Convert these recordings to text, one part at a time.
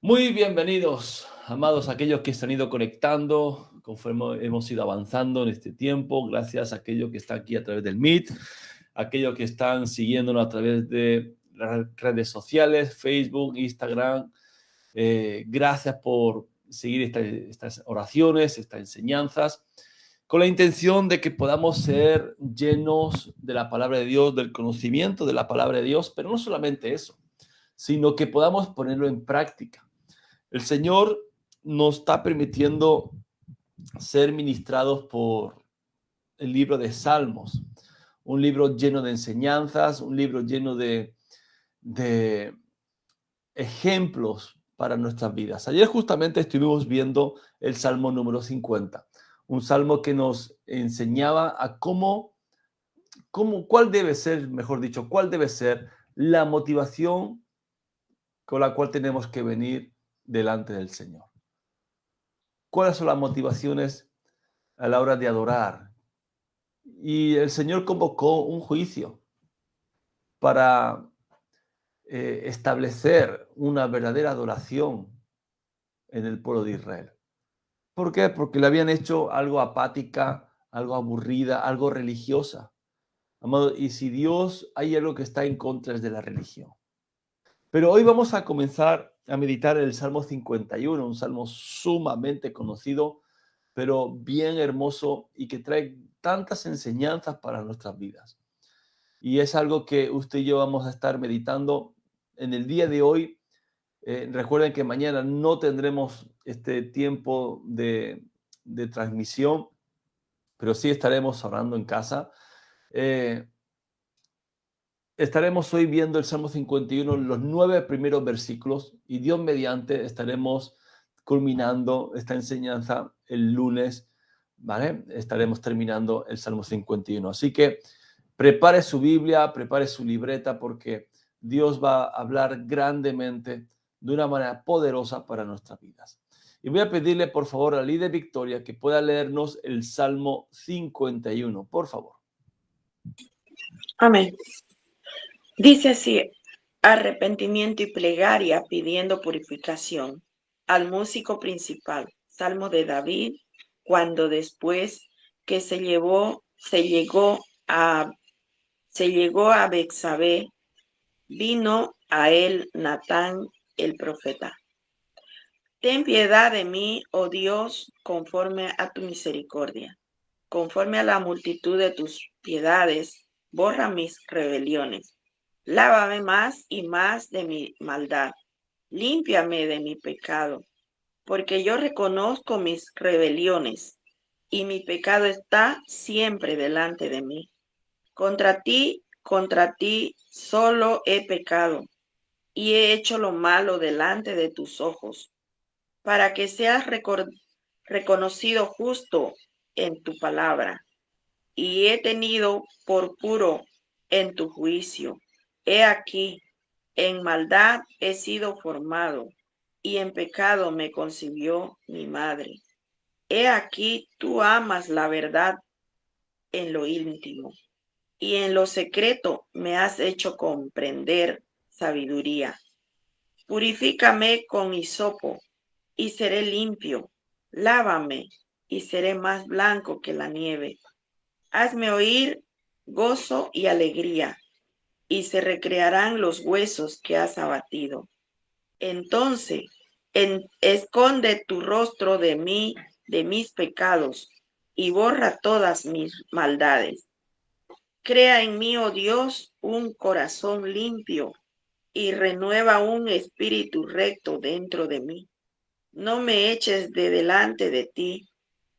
Muy bienvenidos, amados, aquellos que se han ido conectando conforme hemos ido avanzando en este tiempo. Gracias a aquellos que están aquí a través del Meet, aquellos que están siguiéndonos a través de las redes sociales, Facebook, Instagram. Gracias por seguir estas oraciones, estas enseñanzas, con la intención de que podamos ser llenos de la palabra de Dios, del conocimiento de la palabra de Dios, pero no solamente eso, sino que podamos ponerlo en práctica. El Señor nos está permitiendo ser ministrados por el libro de Salmos, un libro lleno de enseñanzas, un libro lleno de ejemplos para nuestras vidas. Ayer justamente estuvimos viendo el Salmo número 50, un salmo que nos enseñaba a cuál debe ser, mejor dicho, cuál debe ser la motivación con la cual tenemos que venir delante del Señor. ¿Cuáles son las motivaciones a la hora de adorar? Y el Señor convocó un juicio para establecer una verdadera adoración en el pueblo de Israel. ¿Por qué? Porque le habían hecho algo apática, algo aburrida, algo religiosa. Amado, y si Dios hay algo que está en contra es de la religión. Pero hoy vamos a comenzar a meditar el Salmo 51, un salmo sumamente conocido, pero bien hermoso y que trae tantas enseñanzas para nuestras vidas. Y es algo que usted y yo vamos a estar meditando en el día de hoy. Recuerden que mañana no tendremos este tiempo de transmisión, pero sí estaremos orando en casa. Estaremos hoy viendo el Salmo 51, los 9 primeros versículos, y Dios mediante estaremos culminando esta enseñanza el lunes, ¿vale? Estaremos terminando el Salmo 51. Así que prepare su Biblia, prepare su libreta, porque Dios va a hablar grandemente de una manera poderosa para nuestras vidas. Y voy a pedirle, por favor, a la líder Victoria que pueda leernos el Salmo 51, por favor. Amén. Dice así: arrepentimiento y plegaria pidiendo purificación. Al músico principal, Salmo de David, cuando después que se llegó a Betsabé, vino a él Natán el profeta. Ten piedad de mí, oh Dios, conforme a tu misericordia. Conforme a la multitud de tus piedades, borra mis rebeliones. Lávame más y más de mi maldad. Límpiame de mi pecado, porque yo reconozco mis rebeliones, y mi pecado está siempre delante de mí. Contra ti solo he pecado, y he hecho lo malo delante de tus ojos, para que seas reconocido justo en tu palabra, y he tenido por puro en tu juicio. He aquí, en maldad he sido formado, y en pecado me concibió mi madre. He aquí, tú amas la verdad en lo íntimo, y en lo secreto me has hecho comprender sabiduría. Purifícame con hisopo, y seré limpio. Lávame, y seré más blanco que la nieve. Hazme oír gozo y alegría, y se recrearán los huesos que has abatido. Entonces, esconde tu rostro de mí, de mis pecados, y borra todas mis maldades. Crea en mí, oh Dios, un corazón limpio, y renueva un espíritu recto dentro de mí. No me eches de delante de ti,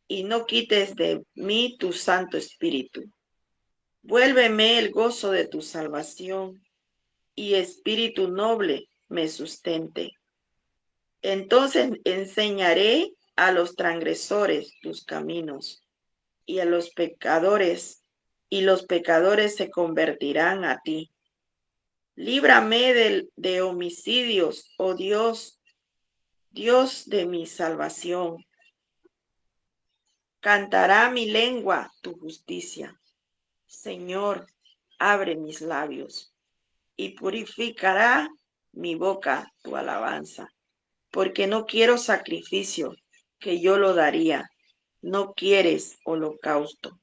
y no quites de mí tu Santo Espíritu. Vuélveme el gozo de tu salvación, y espíritu noble me sustente. Entonces enseñaré a los transgresores tus caminos, y a los pecadores, y los pecadores se convertirán a ti. Líbrame de homicidios, oh Dios, Dios de mi salvación. Cantará mi lengua tu justicia. Señor, abre mis labios, y purificará mi boca tu alabanza. porque no quiero sacrificio, que yo lo daría. No quieres holocausto.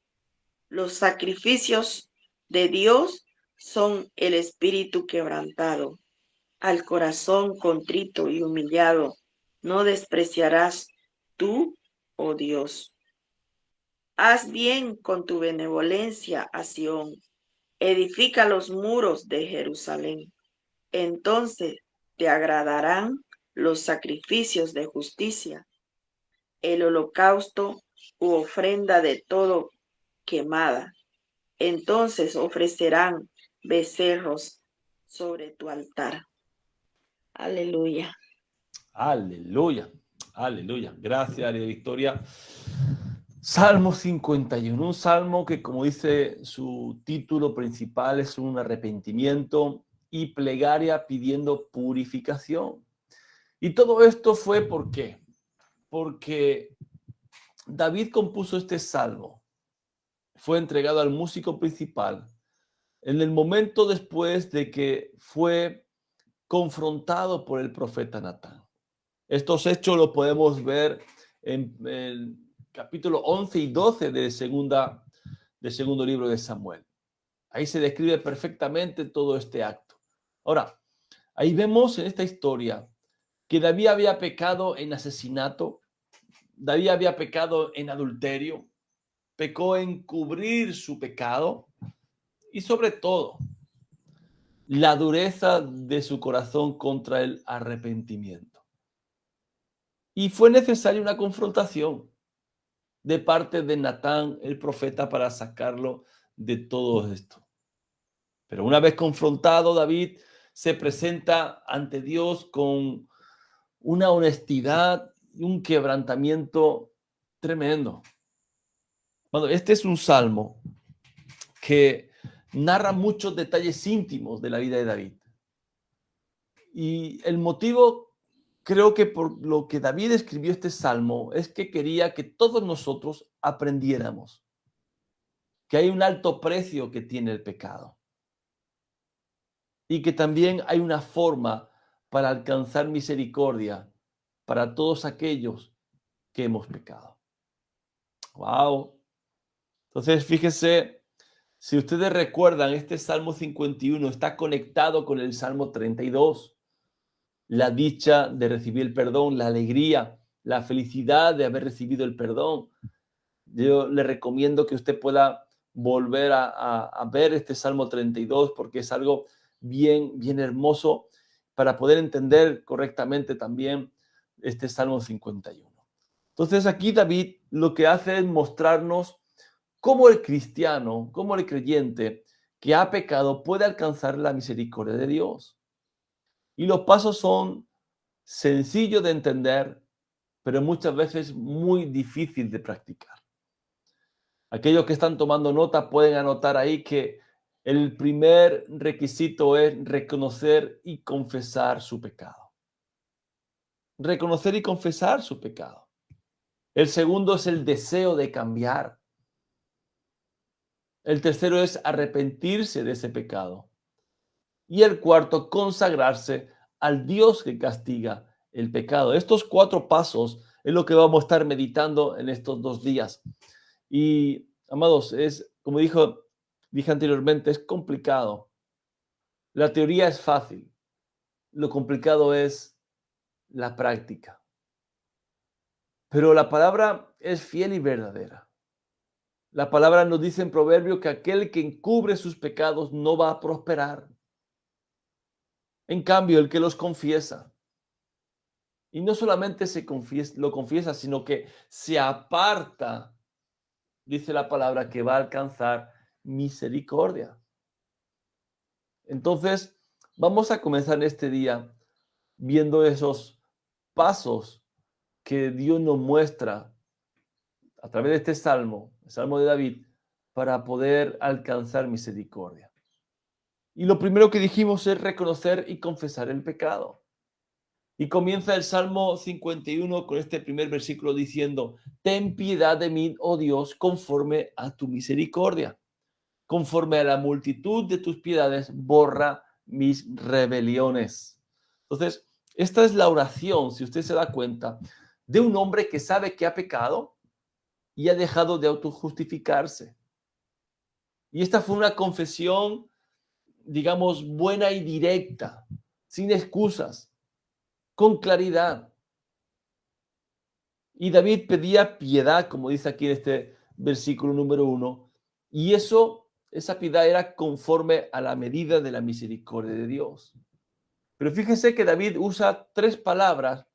Los sacrificios de Dios son el espíritu quebrantado. Al corazón contrito y humillado, no despreciarás tú, oh Dios. Haz bien con tu benevolencia a Sión, edifica los muros de Jerusalén. Entonces te agradarán los sacrificios de justicia, el holocausto u ofrenda de todo quemada. Entonces ofrecerán becerros sobre tu altar. Aleluya. Aleluya, aleluya. Gracias, María Victoria. Salmo 51, un salmo que, como dice su título principal, es un arrepentimiento y plegaria pidiendo purificación. Y todo esto fue ¿por qué? Porque David compuso este salmo. Fue entregado al músico principal en el momento después de que fue confrontado por el profeta Natán. Estos hechos los podemos ver en el capítulo 11 y 12 del segundo libro de Samuel. Ahí se describe perfectamente todo este acto. Ahora, ahí vemos en esta historia que David había pecado en asesinato, David había pecado en adulterio, pecó en cubrir su pecado y sobre todo la dureza de su corazón contra el arrepentimiento. Y fue necesaria una confrontación de parte de Natán, el profeta, para sacarlo de todo esto. Pero una vez confrontado, David se presenta ante Dios con una honestidad y un quebrantamiento tremendo. Bueno, este es un salmo que narra muchos detalles íntimos de la vida de David. Y el motivo, creo que por lo que David escribió este salmo, es que quería que todos nosotros aprendiéramos que hay un alto precio que tiene el pecado y que también hay una forma para alcanzar misericordia para todos aquellos que hemos pecado. ¡Wow! Entonces, fíjese, si ustedes recuerdan, este Salmo 51 está conectado con el Salmo 32. La dicha de recibir el perdón, la alegría, la felicidad de haber recibido el perdón. Yo le recomiendo que usted pueda volver a ver este Salmo 32 porque es algo bien, bien hermoso para poder entender correctamente también este Salmo 51. Entonces aquí David lo que hace es mostrarnos cómo el cristiano, cómo el creyente que ha pecado puede alcanzar la misericordia de Dios. Y los pasos son sencillos de entender, pero muchas veces muy difícil de practicar. Aquellos que están tomando nota pueden anotar ahí que el primer requisito es reconocer y confesar su pecado. Reconocer y confesar su pecado. El segundo es el deseo de cambiar. El tercero es arrepentirse de ese pecado. Y el cuarto, consagrarse al Dios que castiga el pecado. Estos 4 pasos es lo que vamos a estar meditando en estos 2 días. Y, amados, es, como dije anteriormente, es complicado. La teoría es fácil. Lo complicado es la práctica. Pero la palabra es fiel y verdadera. La palabra nos dice en Proverbio que aquel que encubre sus pecados no va a prosperar. En cambio, el que los confiesa, y no solamente lo confiesa, sino que se aparta, dice la palabra, que va a alcanzar misericordia. Entonces, vamos a comenzar este día viendo esos pasos que Dios nos muestra a través de este salmo, el salmo de David, para poder alcanzar misericordia. Y lo primero que dijimos es reconocer y confesar el pecado. Y comienza el Salmo 51 con este primer versículo diciendo: ten piedad de mí, oh Dios, conforme a tu misericordia. Conforme a la multitud de tus piedades, borra mis rebeliones. Entonces, Esta es la oración, si usted se da cuenta, de un hombre que sabe que ha pecado y ha dejado de autojustificarse. Y esta fue una confesión, digamos, buena y directa, sin excusas, con claridad. Y David pedía piedad, como dice aquí en este versículo número 1, y esa piedad era conforme a la medida de la misericordia de Dios. Pero fíjese que David usa 3 palabras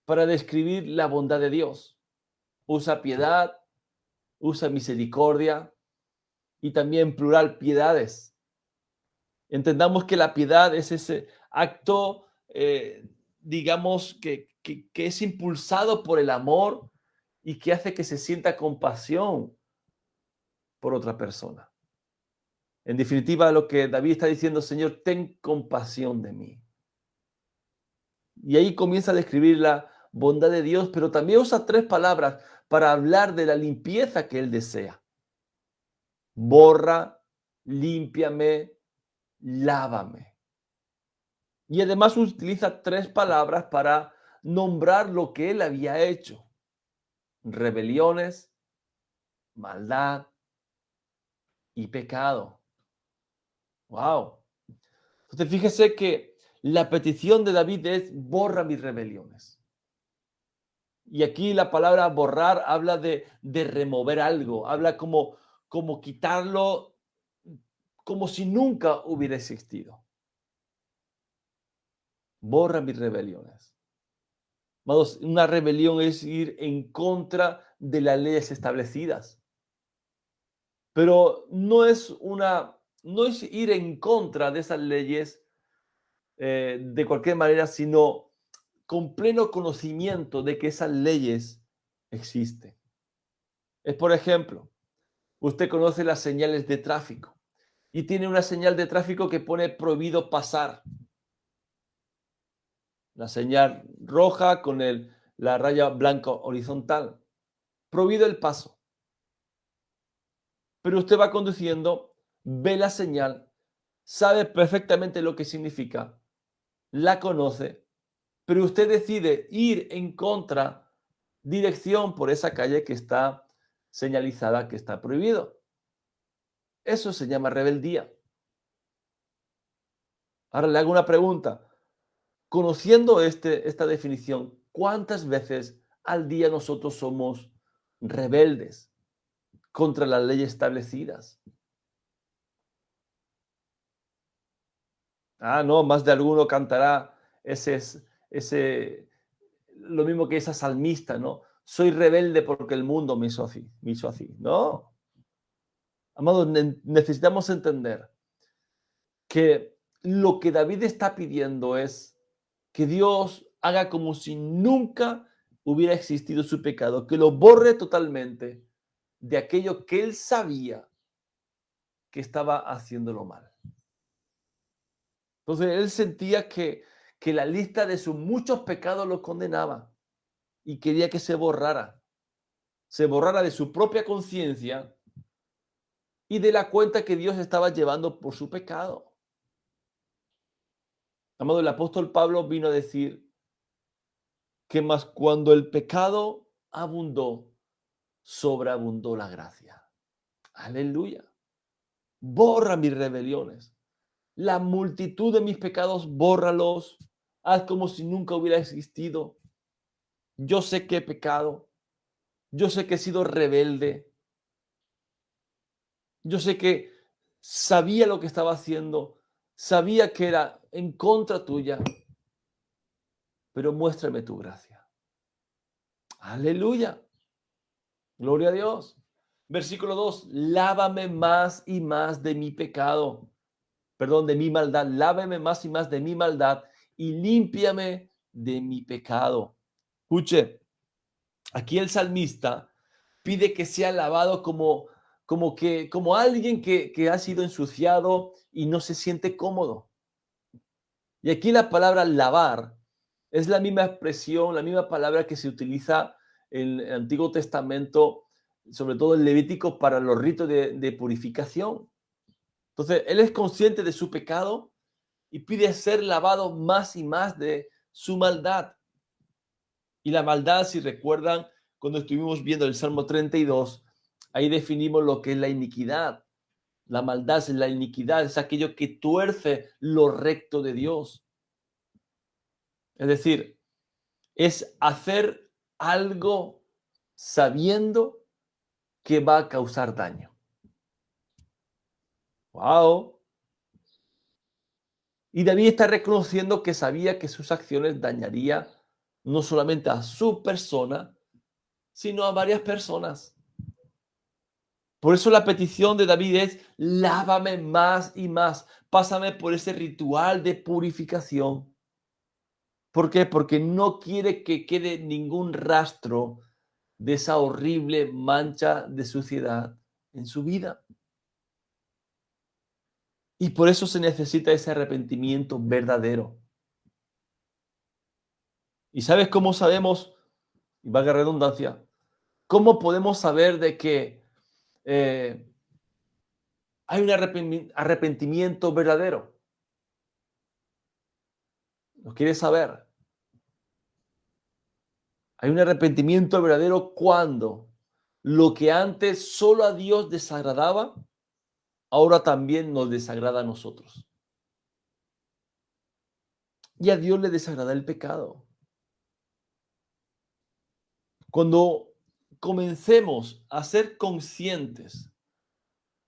para describir la bondad de Dios. Usa piedad, usa misericordia y también plural piedades. Entendamos que la piedad es ese acto, digamos, que es impulsado por el amor y que hace que se sienta compasión por otra persona. En definitiva, lo que David está diciendo, Señor, ten compasión de mí. Y ahí comienza a describir la bondad de Dios, pero también usa 3 palabras para hablar de la limpieza que él desea. Borra, límpiame, lávame. Y además utiliza 3 palabras para nombrar lo que él había hecho. Rebeliones, maldad y pecado. ¡Wow! Entonces fíjese que la petición de David es borra mis rebeliones. Y aquí la palabra borrar habla de remover algo, habla como quitarlo, como si nunca hubiera existido. Borra mis rebeliones. Amados, una rebelión es ir en contra de las leyes establecidas. Pero no es ir en contra de esas leyes de cualquier manera, sino con pleno conocimiento de que esas leyes existen. Es, por ejemplo, usted conoce las señales de tráfico y tiene una señal de tráfico que pone prohibido pasar. La señal roja con la raya blanca horizontal. Prohibido el paso. Pero usted va conduciendo, ve la señal, sabe perfectamente lo que significa, la conoce, pero usted decide ir en contra dirección por esa calle que está señalizada, que está prohibido. Eso se llama rebeldía. Ahora le hago una pregunta. Conociendo esta definición, ¿cuántas veces al día nosotros somos rebeldes contra las leyes establecidas? Ah, no, más de alguno cantará lo mismo que esa salmista, ¿no? Soy rebelde porque el mundo me hizo así. No, amados, necesitamos entender que lo que David está pidiendo es que Dios haga como si nunca hubiera existido su pecado, que lo borre totalmente de aquello que él sabía que estaba haciéndolo mal. Entonces él sentía que la lista de sus muchos pecados lo condenaba y quería que se borrara de su propia conciencia y de la cuenta que Dios estaba llevando por su pecado. Amado, el apóstol Pablo vino a decir que más cuando el pecado abundó, sobreabundó la gracia. Aleluya. Borra mis rebeliones. La multitud de mis pecados, bórralos. Haz como si nunca hubiera existido. Yo sé que he pecado. Yo sé que he sido rebelde. Yo sé que sabía lo que estaba haciendo. Sabía que era en contra tuya. Pero muéstrame tu gracia. Aleluya. Gloria a Dios. Versículo 2. Lávame más y más de mi pecado. Perdón, de mi maldad. Lávame más y más de mi maldad y límpiame de mi pecado. Escuche, aquí el salmista pide que sea lavado como alguien que ha sido ensuciado y no se siente cómodo. Y aquí la palabra lavar es la misma expresión, la misma palabra que se utiliza en el Antiguo Testamento, sobre todo en Levítico, para los ritos de purificación. Entonces, él es consciente de su pecado y pide ser lavado más y más de su maldad. Y la maldad, si recuerdan, cuando estuvimos viendo el Salmo 32, ahí definimos lo que es la iniquidad. La maldad es la iniquidad, es aquello que tuerce lo recto de Dios. Es decir, es hacer algo sabiendo que va a causar daño. ¡Wow! Y David está reconociendo que sabía que sus acciones dañarían no solamente a su persona, sino a varias personas. Por eso la petición de David es: lávame más y más, pásame por ese ritual de purificación. ¿Por qué? Porque no quiere que quede ningún rastro de esa horrible mancha de suciedad en su vida. Y por eso se necesita ese arrepentimiento verdadero. ¿Y sabes cómo sabemos, y valga la redundancia, cómo podemos saber de que hay un arrepentimiento verdadero? ¿Lo quieres saber? Hay un arrepentimiento verdadero cuando lo que antes solo a Dios desagradaba, ahora también nos desagrada a nosotros. Y a Dios le desagrada el pecado. Cuando comencemos a ser conscientes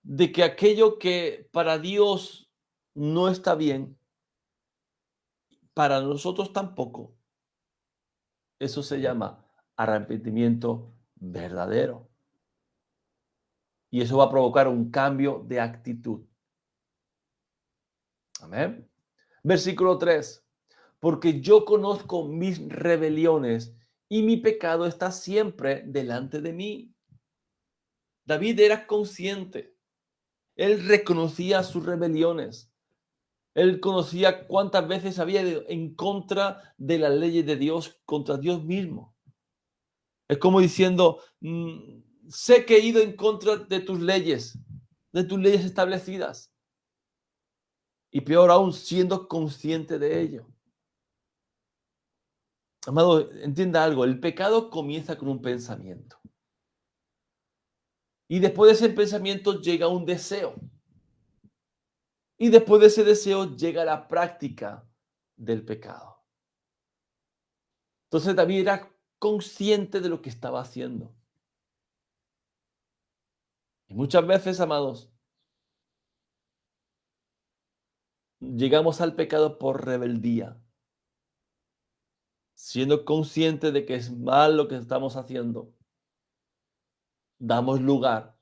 de que aquello que para Dios no está bien, para nosotros tampoco, eso se llama arrepentimiento verdadero. Y eso va a provocar un cambio de actitud. Amén. Versículo 3. Porque yo conozco mis rebeliones y mi pecado está siempre delante de mí. David era consciente. Él reconocía sus rebeliones. Él conocía cuántas veces había ido en contra de las leyes de Dios, contra Dios mismo. Es como diciendo: sé que he ido en contra de tus leyes establecidas. Y peor aún, siendo consciente de ello. Amado, entienda algo, el pecado comienza con un pensamiento. Y después de ese pensamiento llega un deseo. Y después de ese deseo llega la práctica del pecado. Entonces David era consciente de lo que estaba haciendo. Y muchas veces, amados, llegamos al pecado por rebeldía. Siendo consciente de que es mal lo que estamos haciendo, damos lugar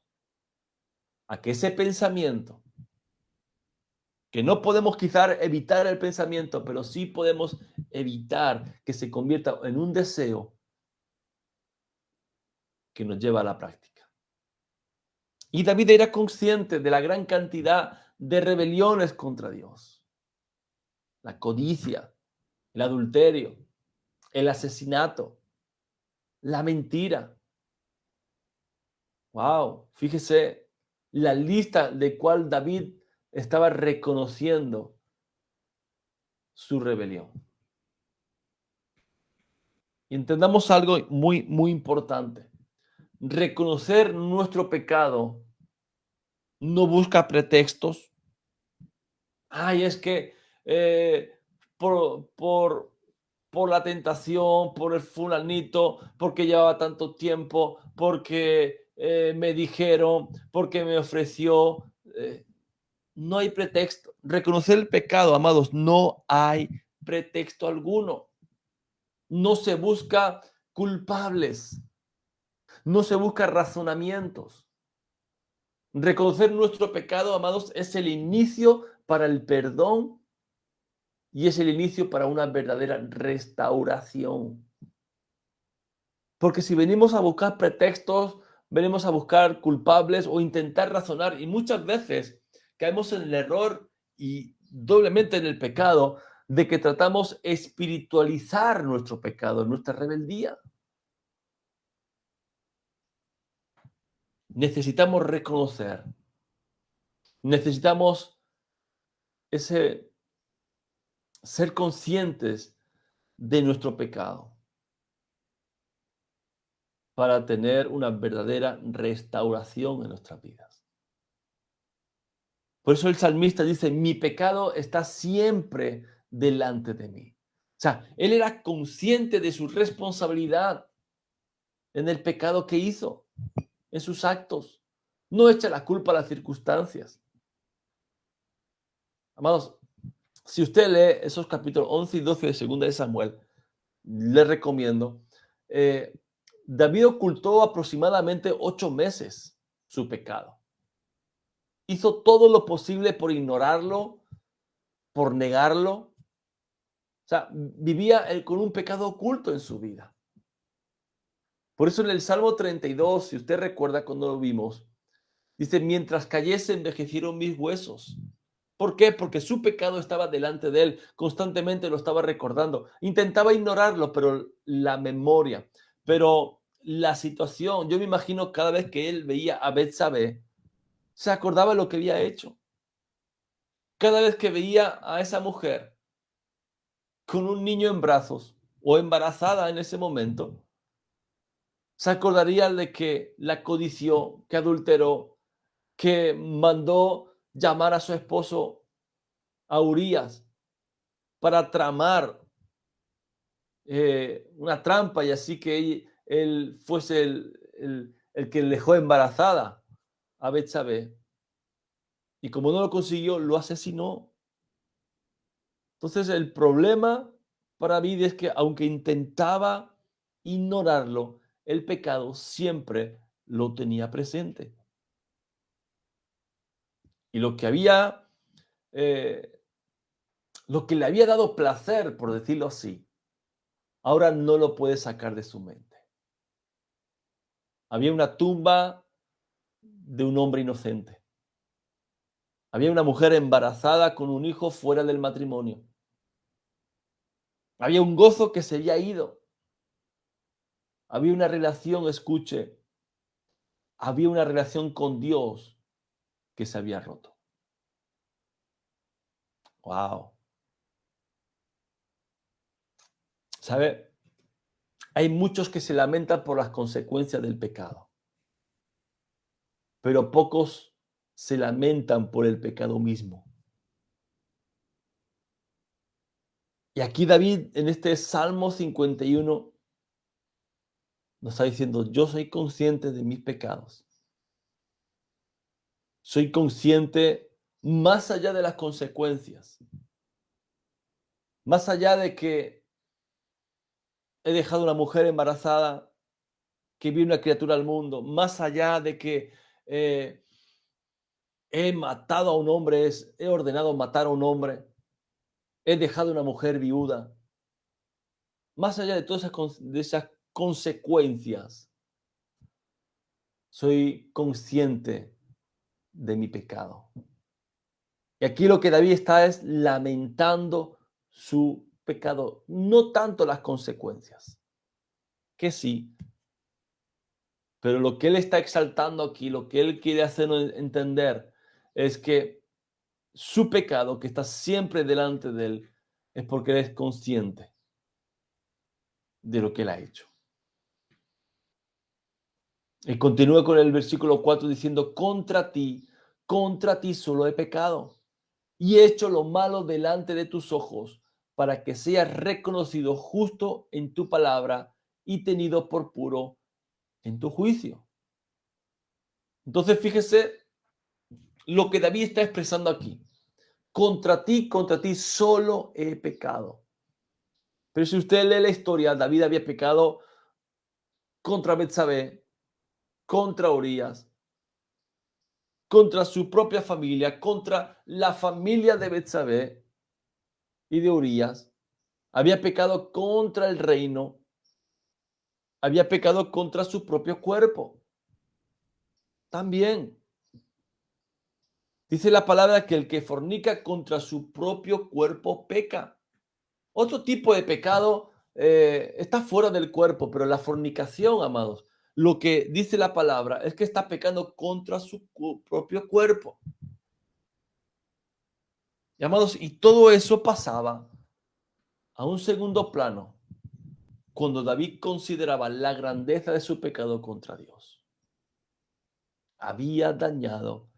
a que ese pensamiento, que no podemos quizás evitar el pensamiento, pero sí podemos evitar que se convierta en un deseo que nos lleva a la práctica. Y David era consciente de la gran cantidad de rebeliones contra Dios. La codicia, el adulterio, el asesinato, la mentira. Wow, fíjese la lista de cuál David estaba reconociendo su rebelión. Y entendamos algo muy, muy importante. Reconocer nuestro pecado no busca pretextos. Ay, es que por, por, por la tentación, por el fulanito, porque llevaba tanto tiempo, porque me dijeron, porque me ofreció. No hay pretexto. Reconocer el pecado, amados, no hay pretexto alguno. No se busca culpables. No se busca razonamientos. Reconocer nuestro pecado, amados, es el inicio para el perdón y es el inicio para una verdadera restauración. Porque si venimos a buscar pretextos, venimos a buscar culpables o intentar razonar, y muchas veces caemos en el error y doblemente en el pecado de que tratamos espiritualizar nuestro pecado, nuestra rebeldía. Necesitamos reconocer, necesitamos ese ser conscientes de nuestro pecado para tener una verdadera restauración en nuestras vidas. Por eso el salmista dice, mi pecado está siempre delante de mí. O sea, él era consciente de su responsabilidad en el pecado que hizo, en sus actos. No echa la culpa a las circunstancias. Amados, si usted lee esos capítulos 11 y 12 de Segunda de Samuel, le recomiendo. David ocultó aproximadamente 8 meses su pecado. Hizo todo lo posible por ignorarlo, por negarlo. O sea, vivía con un pecado oculto en su vida. Por eso en el Salmo 32, si usted recuerda cuando lo vimos, dice, mientras cayese envejecieron mis huesos. ¿Por qué? Porque su pecado estaba delante de él, constantemente lo estaba recordando. Intentaba ignorarlo, pero la memoria, pero la situación, yo me imagino cada vez que él veía a Betsabé, se acordaba de lo que había hecho. Cada vez que veía a esa mujer con un niño en brazos o embarazada en ese momento, se acordaría de que la codició, que adulteró, que mandó llamar a su esposo a Urías para tramar una trampa y así que él fuese el que le dejó embarazada a Betsabé. Y como no lo consiguió, lo asesinó. Entonces el problema para David es que aunque intentaba ignorarlo, el pecado siempre lo tenía presente. Y eh, lo que le había dado placer, por decirlo así, ahora no lo puede sacar de su mente. Había una tumba de un hombre inocente. Había una mujer embarazada con un hijo fuera del matrimonio. Había un gozo que se había ido. Había una relación, escuche, había una relación con Dios que se había roto. Wow. ¿Sabe? Hay muchos que se lamentan por las consecuencias del pecado, pero pocos se lamentan por el pecado mismo. Y aquí David, en este Salmo 51, nos está diciendo, yo soy consciente de mis pecados. Soy consciente más allá de las consecuencias, más allá de que he dejado una mujer embarazada, que vi una criatura al mundo, más allá de que eh, he matado a un hombre, he ordenado matar a un hombre, he dejado una mujer viuda, más allá de todas esas consecuencias, soy consciente de mi pecado. Y aquí lo que David está es lamentando su pecado, no tanto las consecuencias, que sí, pero lo que él está exaltando aquí, lo que él quiere hacernos entender es que su pecado, que está siempre delante de él, es porque él es consciente de lo que él ha hecho. Y continúa con el versículo 4 diciendo, contra ti solo he pecado y he hecho lo malo delante de tus ojos, para que seas reconocido justo en tu palabra y tenido por puro en tu juicio. Entonces, fíjese lo que David está expresando aquí. Contra ti solo he pecado. Pero si usted lee la historia, David había pecado contra Betsabé, contra Urías, contra su propia familia, contra la familia de Betsabé y de Urías. Había pecado contra el reino, había pecado contra su propio cuerpo. También dice la palabra que el que fornica contra su propio cuerpo peca. Otro tipo de pecado está fuera del cuerpo, pero la fornicación, amados, lo que dice la palabra es que está pecando contra su propio cuerpo. Y, amados, y todo eso pasaba a un segundo plano cuando David consideraba la grandeza de su pecado contra Dios. Había dañado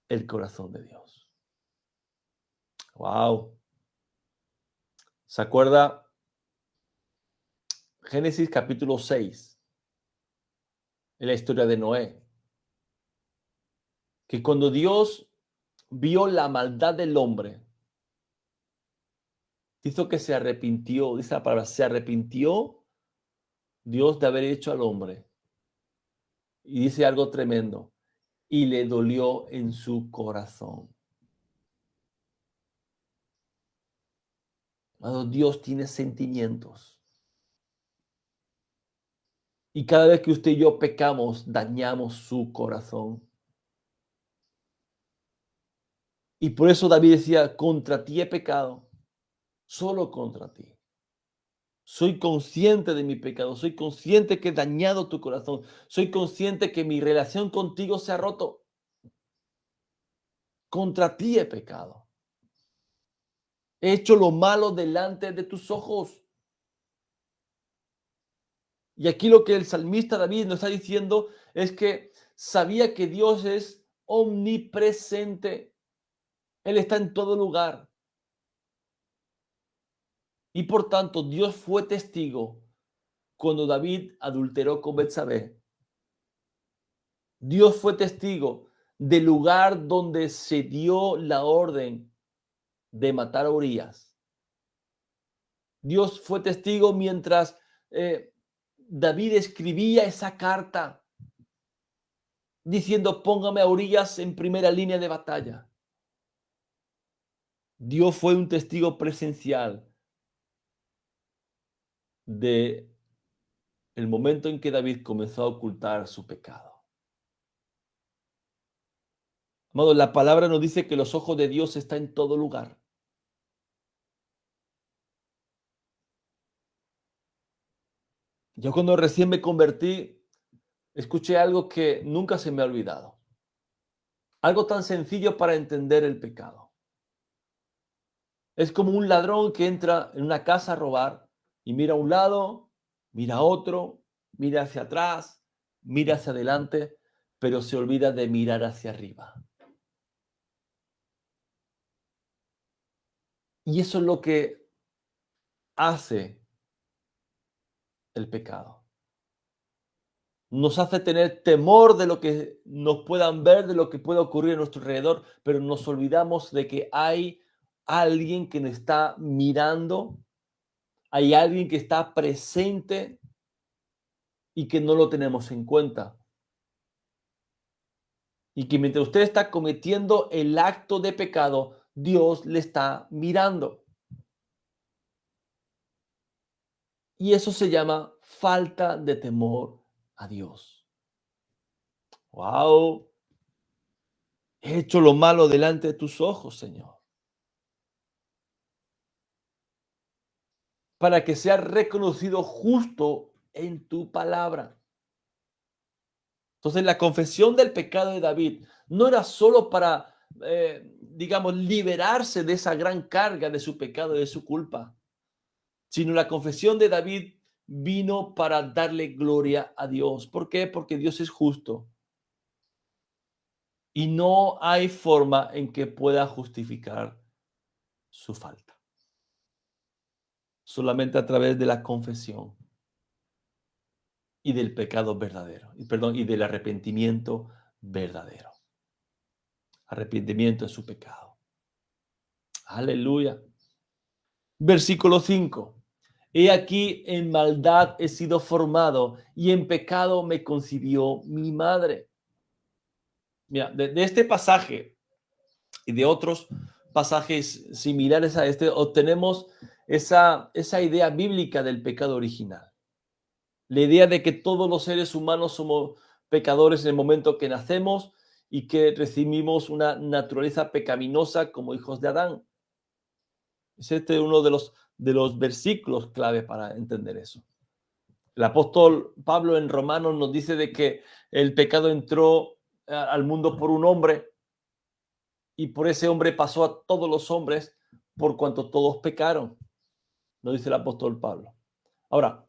el corazón de Dios. Wow. ¿Se acuerda? Génesis capítulo 6, en la historia de Noé, que cuando Dios vio la maldad del hombre, hizo que se arrepintió, dice la palabra, se arrepintió Dios de haber hecho al hombre. Y dice algo tremendo, y le dolió en su corazón. Amado, Dios tiene sentimientos. Y cada vez que usted y yo pecamos, dañamos su corazón. Y por eso David decía, contra ti he pecado, solo contra ti. Soy consciente de mi pecado, soy consciente que he dañado tu corazón, soy consciente que mi relación contigo se ha roto. Contra ti he pecado. He hecho lo malo delante de tus ojos. Y aquí lo que el salmista David nos está diciendo es que sabía que Dios es omnipresente. Él está en todo lugar. Y por tanto, Dios fue testigo cuando David adulteró con Betsabé. Dios fue testigo del lugar donde se dio la orden de matar a Urías. Dios fue testigo mientras David escribía esa carta diciendo, póngame a Urías en primera línea de batalla. Dios fue un testigo presencial de el momento en que David comenzó a ocultar su pecado. Amado, la palabra nos dice que los ojos de Dios están en todo lugar. Yo cuando recién me convertí, escuché algo que nunca se me ha olvidado. Algo tan sencillo para entender el pecado. Es como un ladrón que entra en una casa a robar y mira a un lado, mira a otro, mira hacia atrás, mira hacia adelante, pero se olvida de mirar hacia arriba. Y eso es lo que hace el pecado. Nos hace tener temor de lo que nos puedan ver, de lo que pueda ocurrir a nuestro alrededor, pero nos olvidamos de que hay alguien que nos está mirando, hay alguien que está presente y que no lo tenemos en cuenta. Y que mientras usted está cometiendo el acto de pecado, Dios le está mirando. Y eso se llama falta de temor a Dios. ¡Wow! He hecho lo malo delante de tus ojos, Señor, para que sea reconocido justo en tu palabra. Entonces, la confesión del pecado de David no era solo para, digamos, liberarse de esa gran carga de su pecado y de su culpa, sino la confesión de David vino para darle gloria a Dios. ¿Por qué? Porque Dios es justo y no hay forma en que pueda justificar su falta. Solamente a través de la confesión y del pecado verdadero, y del arrepentimiento verdadero. Arrepentimiento de su pecado. Aleluya. Versículo 5. He aquí en maldad he sido formado y en pecado me concibió mi madre. Mira, de este pasaje y de otros pasajes similares a este, obtenemos esa idea bíblica del pecado original. La idea de que todos los seres humanos somos pecadores en el momento que nacemos y que recibimos una naturaleza pecaminosa como hijos de Adán. Es uno de los versículos clave para entender eso. El apóstol Pablo en Romanos nos dice de que el pecado entró al mundo por un hombre y por ese hombre pasó a todos los hombres por cuanto todos pecaron. nos dice el apóstol Pablo. Ahora,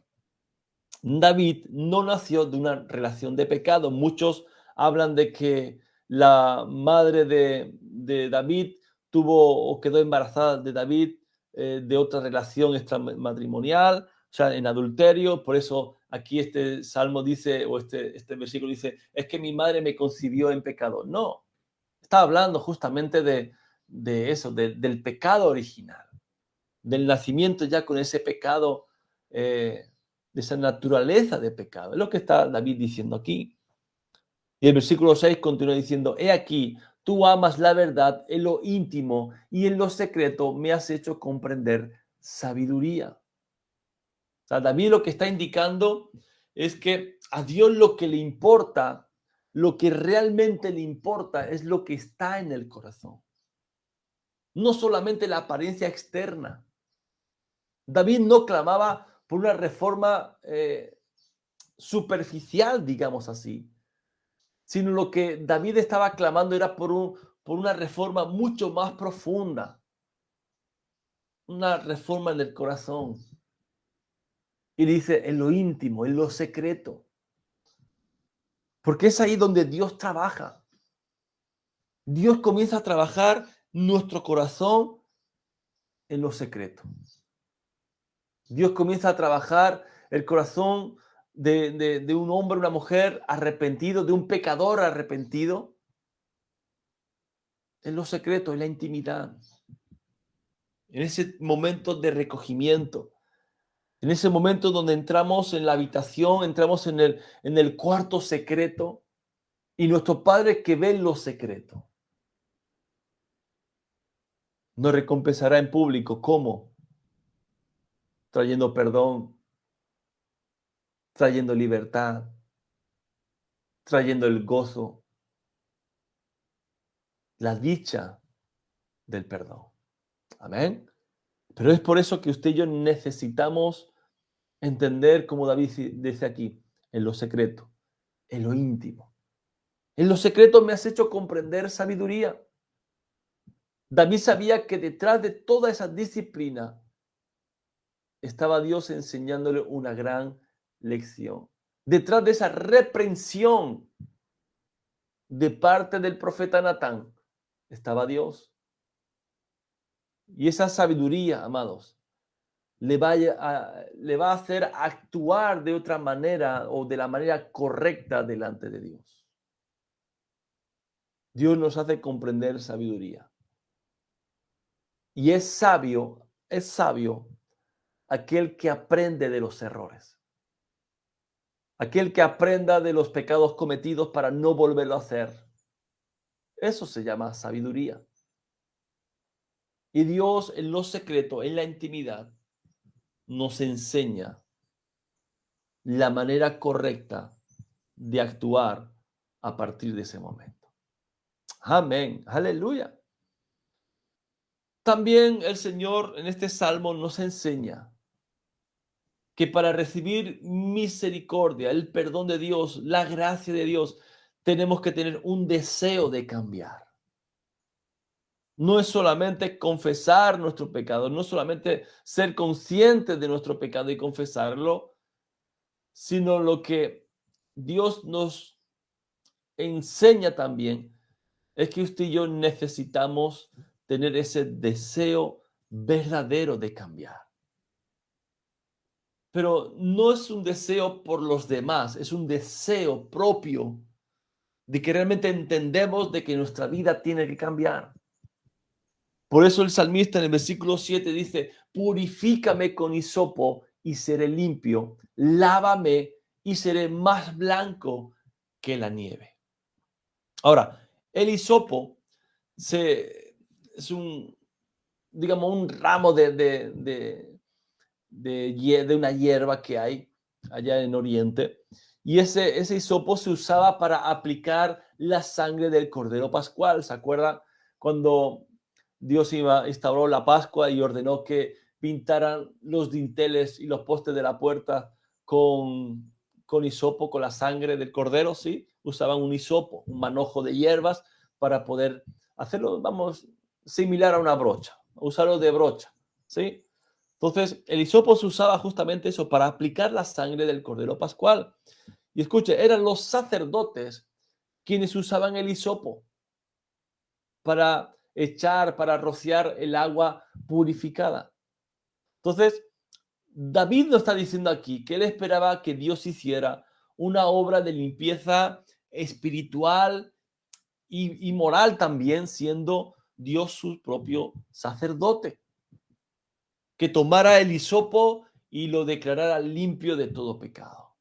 David no nació de una relación de pecado. Muchos hablan de que la madre de David tuvo o quedó embarazada de David de otra relación extramatrimonial, o sea, en adulterio. Por eso aquí este salmo dice, o este versículo dice, es que mi madre me concibió en pecado. No, está hablando justamente de eso, del pecado original, del nacimiento ya con ese pecado, de esa naturaleza de pecado. Es lo que está David diciendo aquí. Y el versículo 6 continúa diciendo, he aquí, tú amas la verdad en lo íntimo y en lo secreto me has hecho comprender sabiduría. O sea, David lo que está indicando es que a Dios lo que le importa, lo que realmente le importa es lo que está en el corazón. No solamente la apariencia externa. David no clamaba por una reforma superficial, digamos así, sino lo que David estaba clamando era por una reforma mucho más profunda, una reforma en el corazón. Y dice, en lo íntimo, en lo secreto, porque es ahí donde Dios trabaja. Dios comienza a trabajar nuestro corazón en lo secreto. Dios comienza a trabajar el corazón de un hombre, una mujer arrepentido, de un pecador arrepentido, en lo secreto, en la intimidad, en ese momento de recogimiento, en ese momento donde entramos en la habitación, entramos en el cuarto secreto y nuestro Padre que ve en lo secreto nos recompensará en público. ¿Cómo? Trayendo perdón, trayendo libertad, trayendo el gozo, la dicha del perdón. Amén. Pero es por eso que usted y yo necesitamos entender, como David dice aquí, en lo secreto, en lo íntimo. En lo secreto me has hecho comprender sabiduría. David sabía que detrás de toda esa disciplina estaba Dios enseñándole una gran lección. Detrás de esa reprensión de parte del profeta Natán estaba Dios. Y esa sabiduría, amados, le va a hacer actuar de otra manera o de la manera correcta delante de Dios. Dios nos hace comprender sabiduría. Y es sabio aquel que aprende de los errores. Aquel que aprenda de los pecados cometidos para no volverlo a hacer. Eso se llama sabiduría. Y Dios en lo secreto, en la intimidad, nos enseña la manera correcta de actuar a partir de ese momento. Amén. Aleluya. También el Señor en este salmo nos enseña que para recibir misericordia, el perdón de Dios, la gracia de Dios, tenemos que tener un deseo de cambiar. No es solamente confesar nuestro pecado, no solamente ser conscientes de nuestro pecado y confesarlo, sino lo que Dios nos enseña también es que usted y yo necesitamos tener ese deseo verdadero de cambiar. Pero no es un deseo por los demás, es un deseo propio de que realmente entendemos de que nuestra vida tiene que cambiar. Por eso el salmista en el versículo 7 dice, purifícame con hisopo y seré limpio, lávame y seré más blanco que la nieve. Ahora, el hisopo es digamos, un ramo de una hierba que hay allá en Oriente. Y ese hisopo se usaba para aplicar la sangre del Cordero Pascual. ¿Se acuerdan cuando Dios instauró la Pascua y ordenó que pintaran los dinteles y los postes de la puerta con hisopo, con la sangre del Cordero? Sí, usaban un hisopo, un manojo de hierbas para poder hacerlo, vamos, similar a una brocha, usarlo de brocha, ¿sí? Entonces, el hisopo se usaba justamente eso para aplicar la sangre del Cordero Pascual. Y escuche, eran los sacerdotes quienes usaban el hisopo para echar, para rociar el agua purificada. Entonces, David nos está diciendo aquí que él esperaba que Dios hiciera una obra de limpieza espiritual y moral también, siendo Dios su propio sacerdote, que tomara el hisopo y lo declarara limpio de todo pecado.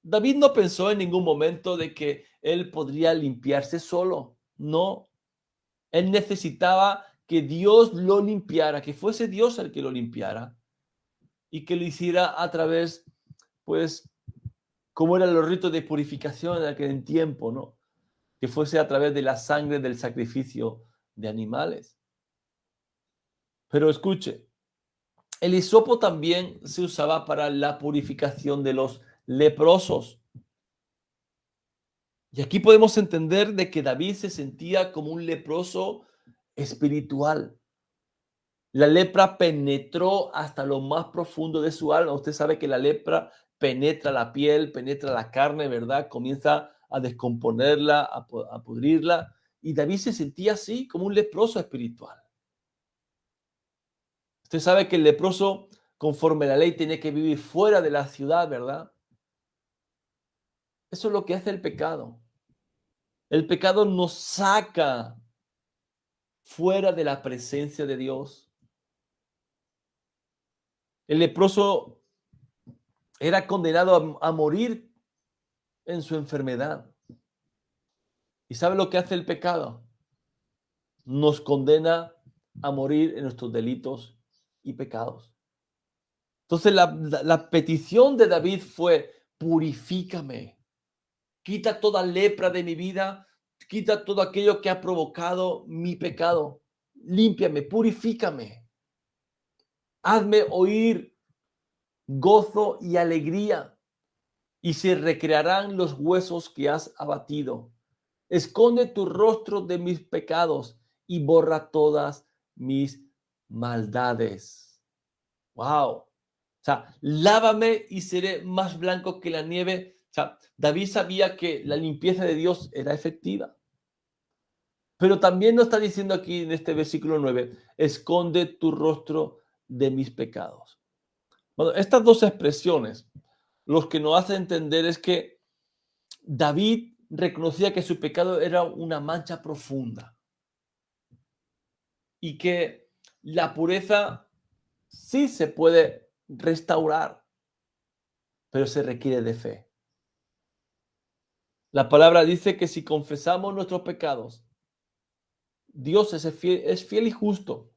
David no pensó en ningún momento de que él podría limpiarse solo. No, él necesitaba que Dios lo limpiara, que fuese Dios el que lo limpiara y que lo hiciera a través, pues, como eran los ritos de purificación en aquel tiempo, ¿no? Que fuese a través de la sangre del sacrificio de animales. Pero escuche, el hisopo también se usaba para la purificación de los leprosos. Y aquí podemos entender de que David se sentía como un leproso espiritual. La lepra penetró hasta lo más profundo de su alma. Usted sabe que la lepra penetra la piel, penetra la carne, ¿verdad? Comienza a descomponerla, a pudrirla. Y David se sentía así, como un leproso espiritual. Usted sabe que el leproso, conforme a la ley, tiene que vivir fuera de la ciudad, ¿verdad? Eso es lo que hace el pecado. El pecado nos saca fuera de la presencia de Dios. El leproso era condenado a morir en su enfermedad. ¿Y sabe lo que hace el pecado? Nos condena a morir en nuestros delitos y pecados. Entonces la petición de David fue: purifícame, quita toda lepra de mi vida, quita todo aquello que ha provocado mi pecado, límpiame, purifícame, hazme oír gozo y alegría, y se recrearán los huesos que has abatido. Esconde tu rostro de mis pecados y borra todas mis maldades. Wow. O sea, lávame y seré más blanco que la nieve. O sea, David sabía que la limpieza de Dios era efectiva. Pero también nos está diciendo aquí en este versículo 9: esconde tu rostro de mis pecados. Bueno, estas dos expresiones, lo que nos hace entender es que David reconocía que su pecado era una mancha profunda y que la pureza sí se puede restaurar, pero se requiere de fe. La palabra dice que si confesamos nuestros pecados, Dios es fiel y justo,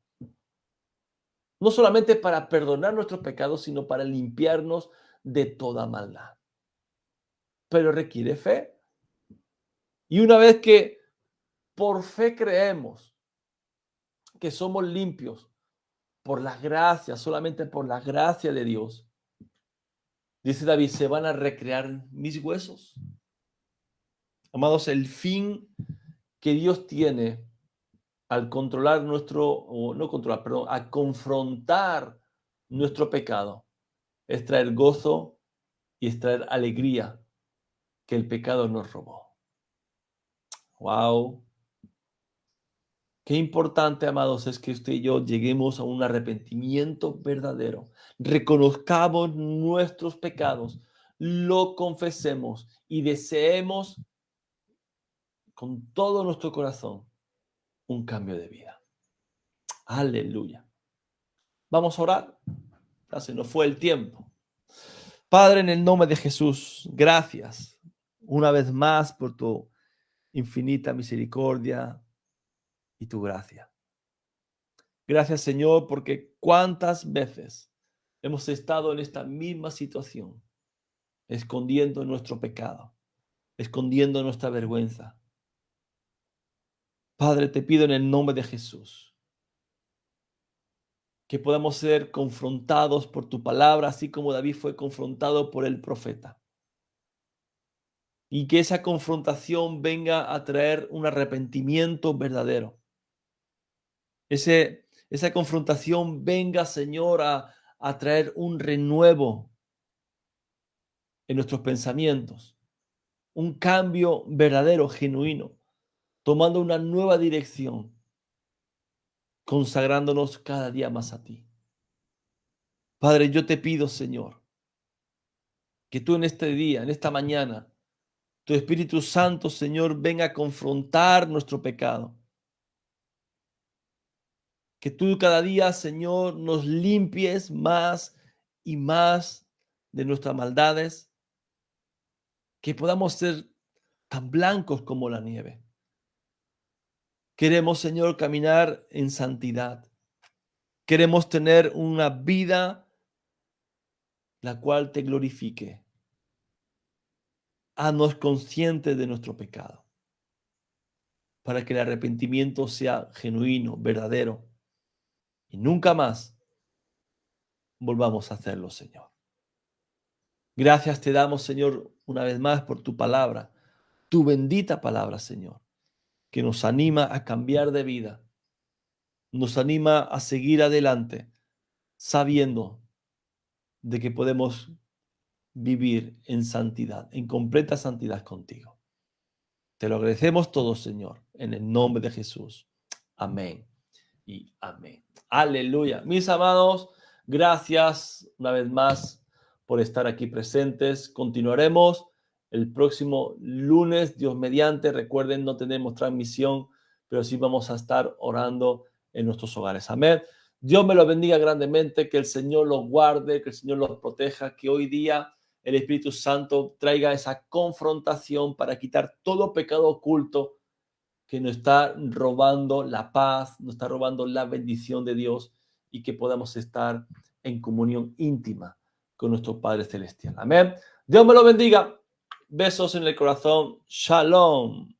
no solamente para perdonar nuestros pecados, sino para limpiarnos de toda maldad. Pero requiere fe. Y una vez que por fe creemos que somos limpios por la gracia, solamente por la gracia de Dios, dice David, se van a recrear mis huesos. Amados, el fin que Dios tiene al controlar o no controlar, perdón, a confrontar nuestro pecado, es traer gozo y es traer alegría que el pecado nos robó. Wow. Qué importante, amados, es que usted y yo lleguemos a un arrepentimiento verdadero, reconozcamos nuestros pecados, lo confesemos y deseemos con todo nuestro corazón un cambio de vida. Aleluya. Vamos a orar. Ya se nos fue el tiempo. Padre, en el nombre de Jesús, gracias una vez más por tu infinita misericordia y tu gracia. Gracias, Señor, porque cuántas veces hemos estado en esta misma situación, escondiendo nuestro pecado, escondiendo nuestra vergüenza. Padre, te pido en el nombre de Jesús que podamos ser confrontados por tu palabra, así como David fue confrontado por el profeta. Y que esa confrontación venga a traer un arrepentimiento verdadero. esa confrontación venga, Señor, a traer un renuevo en nuestros pensamientos, un cambio verdadero, genuino, tomando una nueva dirección, consagrándonos cada día más a ti. Padre, yo te pido, Señor, que tú en este día, en esta mañana, tu Espíritu Santo, Señor, venga a confrontar nuestro pecado. Que tú cada día, Señor, nos limpies más y más de nuestras maldades, que podamos ser tan blancos como la nieve. Queremos, Señor, caminar en santidad. Queremos tener una vida la cual te glorifique. Haznos conscientes de nuestro pecado, para que el arrepentimiento sea genuino, verdadero, y nunca más volvamos a hacerlo, Señor. Gracias te damos, Señor, una vez más por tu palabra, tu bendita palabra, Señor, que nos anima a cambiar de vida, nos anima a seguir adelante, sabiendo de que podemos vivir en santidad, en completa santidad contigo. Te lo agradecemos todo, Señor, en el nombre de Jesús. Amén y amén. Aleluya. Mis amados, gracias una vez más por estar aquí presentes. Continuaremos el próximo lunes, Dios mediante. Recuerden, no tenemos transmisión, pero sí vamos a estar orando en nuestros hogares. Amén. Dios me los bendiga grandemente, que el Señor los guarde, que el Señor los proteja, que hoy día el Espíritu Santo traiga esa confrontación para quitar todo pecado oculto que nos está robando la paz, nos está robando la bendición de Dios, y que podamos estar en comunión íntima con nuestro Padre Celestial. Amén. Dios me lo bendiga. Besos en el corazón. Shalom.